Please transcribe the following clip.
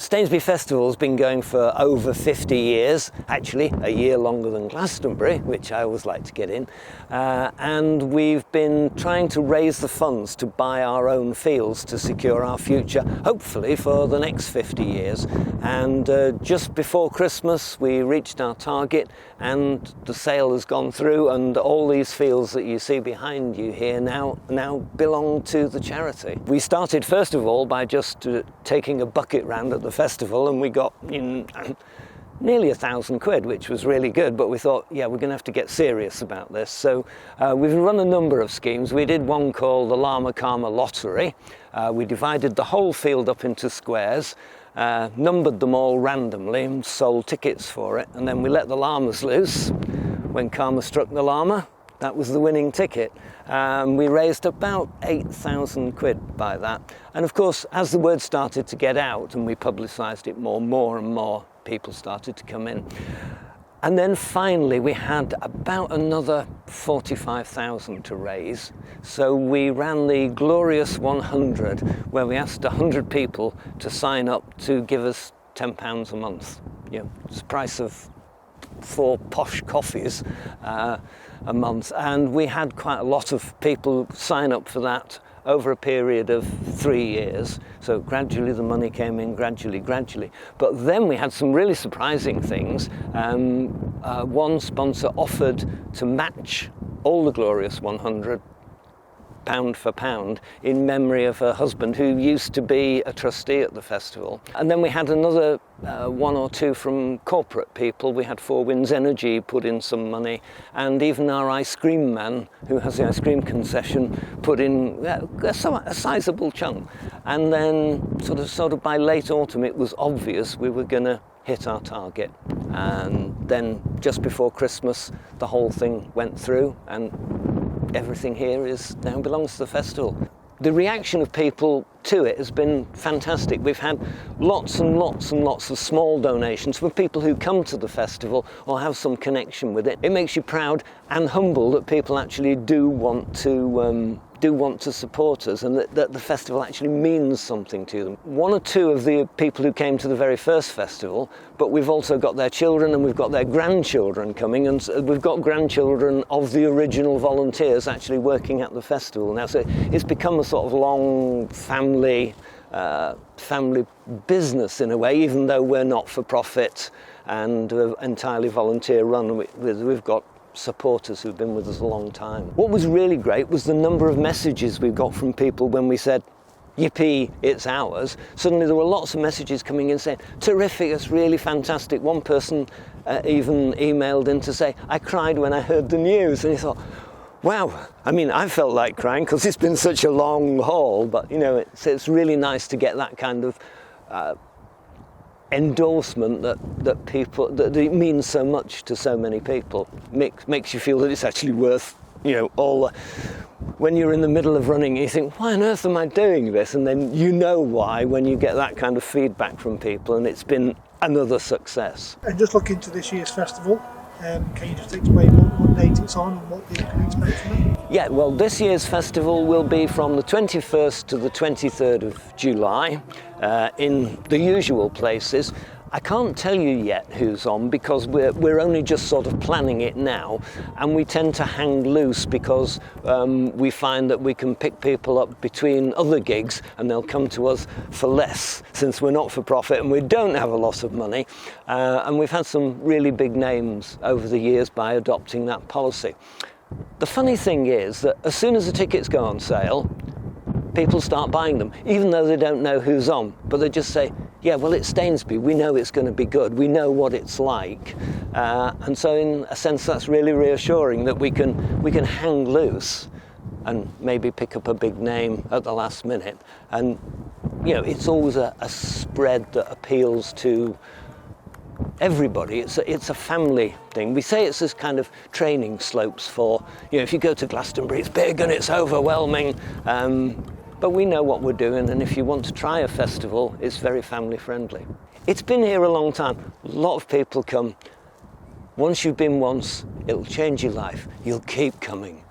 Stainsby Festival has been going for over 50 years, actually a year longer than Glastonbury, which I always like to get in. And we've been trying to raise the funds to buy our own fields to secure our future, hopefully for the next 50 years. And just before Christmas, we reached our target and the sale has gone through, and all these fields that you see behind you here now belong to the charity. We started first of all by just taking a bucket round at the festival, and we got in nearly £1,000, which was really good, but we thought, yeah, we're going to have to get serious about this. So we've run a number of schemes. We did one called the Llama Karma Lottery. We divided the whole field up into squares, numbered them all randomly and sold tickets for it, and then we let the llamas loose. When karma struck the llama, that was the winning ticket. We raised about £8,000 by that. And of course, as the word started to get out and we publicised it more and more people started to come in. And then finally we had about another 45,000 to raise. So we ran the Glorious 100, where we asked 100 people to sign up to give us £10 a month. You know, it's the price of 4 posh coffees a month, and we had quite a lot of people sign up for that over a period of 3 years. So gradually the money came in, gradually. But then we had some really surprising things. One sponsor offered to match all the Glorious 100 pound for pound in memory of her husband, who used to be a trustee at the festival. And then we had another one or two from corporate people. We had Four Winds Energy put in some money, and even our ice cream man, who has the ice cream concession, put in a sizable chunk. And then sort of by late autumn it was obvious we were going to hit our target. And then just before Christmas the whole thing went through, and everything here now belongs to the festival. The reaction of people to it has been fantastic. We've had lots and lots of small donations from people who come to the festival or have some connection with it. It makes you proud and humble that people actually do want to support us, and that the festival actually means something to them. One or two of the people who came to the very first festival, but we've also got their children and we've got their grandchildren coming, and we've got grandchildren of the original volunteers actually working at the festival now. So it's become a sort of long family business in a way, even though we're not for profit and entirely volunteer run. We've got supporters who've been with us a long time. What was really great was the number of messages we got from people when we said, yippee, it's ours. Suddenly there were lots of messages coming in saying, terrific, it's really fantastic. One person even emailed in to say, I cried when I heard the news. And he thought, wow, I mean, I felt like crying because it's been such a long haul, but you know, it's really nice to get that kind of endorsement that it means so much to so many people. Makes you feel that it's actually worth, you know, all. When you're in the middle of running, you think, why on earth am I doing this? And then you know why when you get that kind of feedback from people, and it's been another success. And just looking to this year's festival, can you just explain what date it's on and what you can expect from it? Yeah, well, this year's festival will be from the 21st to the 23rd of July in the usual places. I can't tell you yet who's on because we're only just sort of planning it now, and we tend to hang loose because we find that we can pick people up between other gigs and they'll come to us for less, since we're not for profit and we don't have a lot of money. And we've had some really big names over the years by adopting that policy. The funny thing is that as soon as the tickets go on sale, people start buying them, even though they don't know who's on, but they just say, yeah, well, it's Stainsby, we know it's going to be good, we know what it's like. And so in a sense that's really reassuring that we can hang loose and maybe pick up a big name at the last minute. And you know, it's always a spread that appeals to everybody. It's a family thing. We say it's this kind of training slopes for, you know, if you go to Glastonbury, it's big and it's overwhelming. But we know what we're doing, and if you want to try a festival, it's very family friendly. It's been here a long time. A lot of people come. Once you've been once, it'll change your life. You'll keep coming.